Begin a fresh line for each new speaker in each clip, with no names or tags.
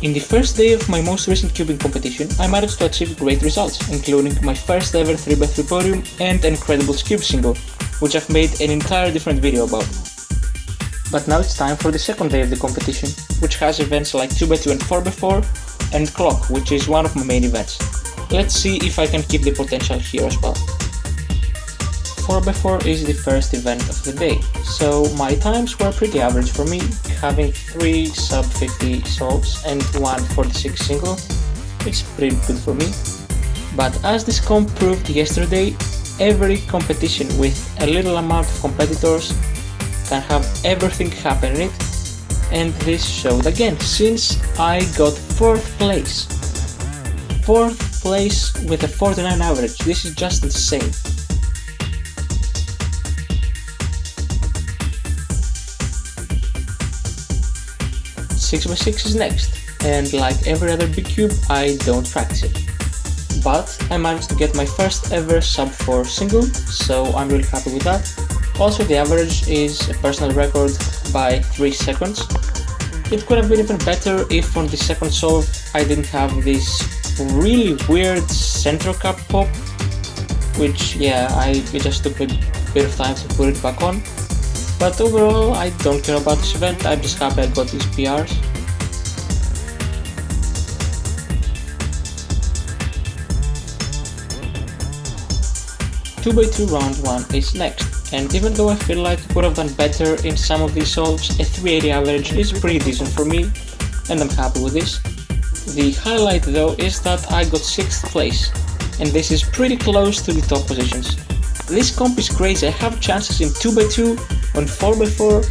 In the first day of my most recent cubing competition, I managed to achieve great results, including my first ever 3x3 podium and an incredible cube single, which I've made an entire different video about. But now it's time for the second day of the competition, which has events like 2x2 and 4x4, and clock, which is one of my main events. Let's see if I can keep the potential here as well. 4x4 is the first event of the day, so my times were pretty average for me, having 3 sub 50 solves and 1 46 single. It's pretty good for me. But as this comp proved yesterday, every competition with a little amount of competitors can have everything happen in it, and this showed again, since I got 4th place. 4th place with a 49 average, this is just insane. 6x6 is next, and like every other big cube, I don't practice it. But I managed to get my first ever sub 4 single, so I'm really happy with that. Also, the average is a personal record by 3 seconds. It could have been even better if on the second solve I didn't have this really weird center cap pop, which it just took a bit of time to put it back on. But overall, I don't care about this event, I'm just happy I got these PRs. Two by two round 1 is next, and even though I feel like I could have done better in some of these solves, a 380 average is pretty decent for me, and I'm happy with this. The highlight though is that I got 6th place, and this is pretty close to the top positions. This comp is crazy, I have chances in 2x2, on 4x4,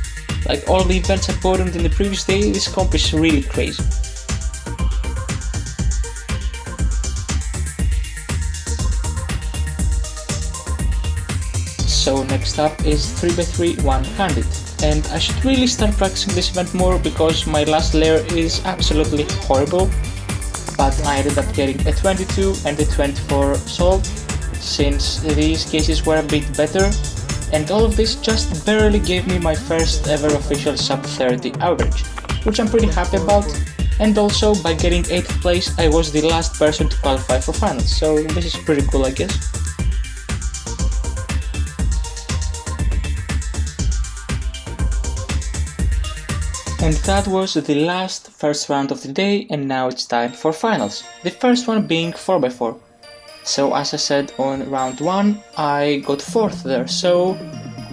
like all the events I podiumed in the previous day. This comp is really crazy. So next up is 3x3 one-handed, and I should really start practicing this event more because my last layer is absolutely horrible, but I ended up getting a 22 and a 24 solve, since these cases were a bit better, and all of this just barely gave me my first ever official sub 30 average, which I'm pretty happy about, and also by getting 8th place I was the last person to qualify for finals, so this is pretty cool I guess. And that was the last first round of the day, and now it's time for finals, the first one being 4x4. So as I said on round 1, I got 4th there, so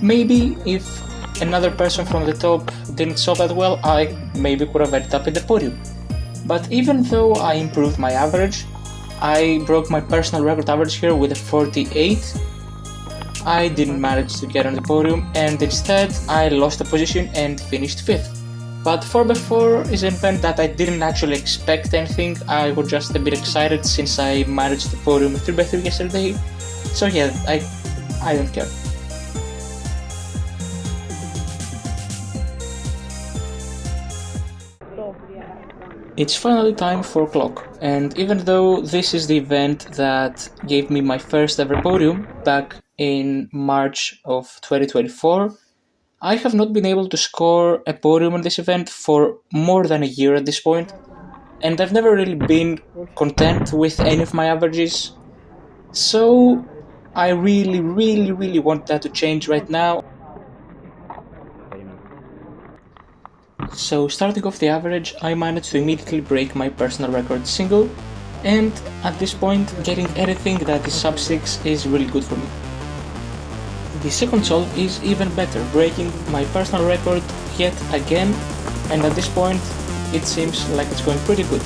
maybe if another person from the top didn't solve that well, I maybe could have ended up in the podium. But even though I improved my average, I broke my personal record average here with a 48, I didn't manage to get on the podium, and instead I lost a position and finished 5th. But 4x4 is an event that I didn't actually expect anything, I was just a bit excited since I managed the podium 3x3 yesterday, so yeah, I don't care. It's finally time for clock, and even though this is the event that gave me my first ever podium back in March of 2024, I have not been able to score a podium on this event for more than a year at this point, and I've never really been content with any of my averages, so I really want that to change right now. So starting off the average, I managed to immediately break my personal record single, and at this point getting anything that is sub 6 is really good for me. The second solve is even better, breaking my personal record yet again, and at this point it seems like it's going pretty good.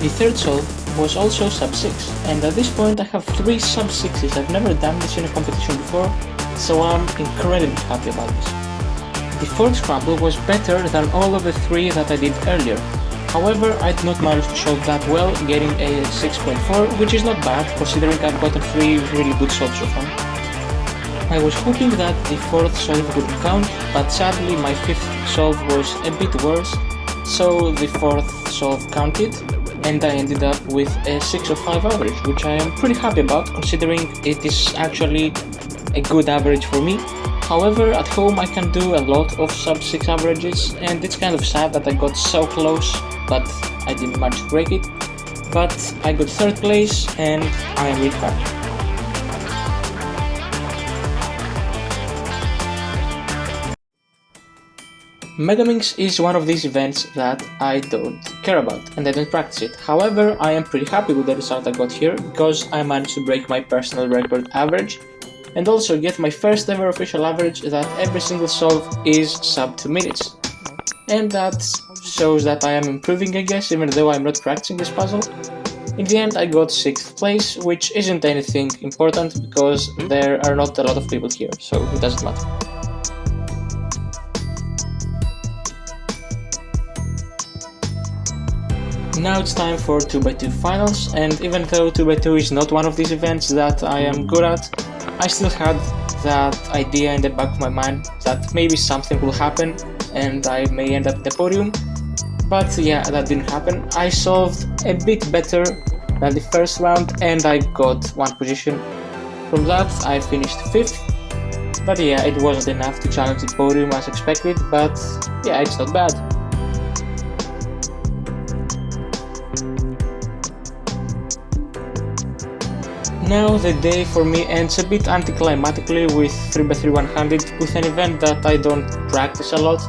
The third solve was also sub 6, and at this point I have 3 sub 6s, I've never done this in a competition before, so I'm incredibly happy about this. The fourth scramble was better than all of the 3 that I did earlier, however I did not manage to solve that well, getting a 6.4, which is not bad considering I've gotten 3 really good solves so far. I was hoping that the 4th solve would count, but sadly my 5th solve was a bit worse, so the 4th solve counted, and I ended up with a 605 average, which I am pretty happy about considering it is actually a good average for me. However, at home I can do a lot of sub 6 averages, and it's kind of sad that I got so close but I didn't manage to break it. But I got 3rd place and I am really happy. Megaminx is one of these events that I don't care about and I don't practice it. However, I am pretty happy with the result I got here because I managed to break my personal record average and also get my first ever official average that every single solve is sub 2 minutes. And that shows that I am improving, I guess, even though I'm not practicing this puzzle. In the end I got 6th place, which isn't anything important because there are not a lot of people here, so it doesn't matter. Now it's time for 2x2 finals, and even though 2x2 is not one of these events that I am good at, I still had that idea in the back of my mind that maybe something will happen and I may end up at the podium. But yeah, that didn't happen. I solved a bit better than the first round and I got 1 position. From that I finished 5th. But yeah, it wasn't enough to challenge the podium as expected, but yeah, it's not bad. Now the day for me ends a bit anticlimactically with 3x3 100 with an event that I don't practice a lot,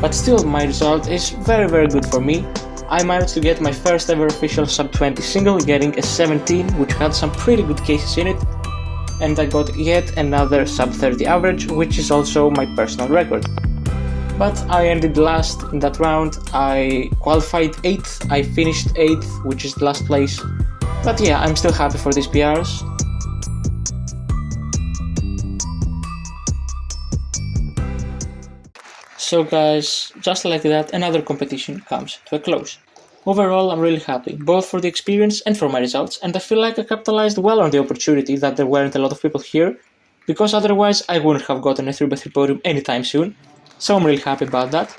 but still my result is very good for me. I managed to get my first ever official sub 20 single, getting a 17, which had some pretty good cases in it, and I got yet another sub 30 average, which is also my personal record. But I ended last in that round. I qualified 8th, I finished 8th, which is the last place. But yeah, I'm still happy for these PRs. So guys, just like that, another competition comes to a close. Overall, I'm really happy, both for the experience and for my results, and I feel like I capitalized well on the opportunity that there weren't a lot of people here, because otherwise I wouldn't have gotten a 3x3 podium anytime soon, so I'm really happy about that.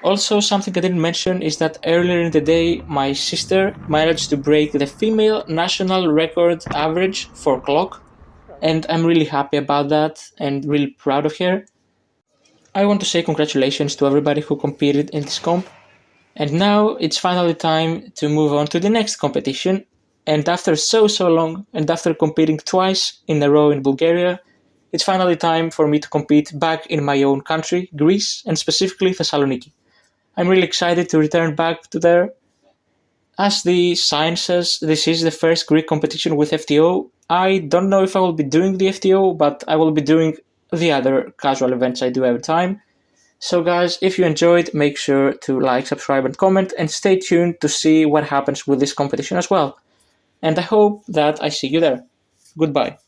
Also, something I didn't mention is that earlier in the day my sister managed to break the female national record average for clock, and I'm really happy about that and really proud of her. I want to say congratulations to everybody who competed in this comp, and now it's finally time to move on to the next competition, and after so long and after competing twice in a row in Bulgaria, it's finally time for me to compete back in my own country, Greece, and specifically Thessaloniki. I'm really excited to return back to there. As the sign says, this is the first Greek competition with FTO. I don't know if I will be doing the FTO, but I will be doing the other casual events I do every time. So guys, if you enjoyed, make sure to like, subscribe and comment, and stay tuned to see what happens with this competition as well. And I hope that I see you there. Goodbye.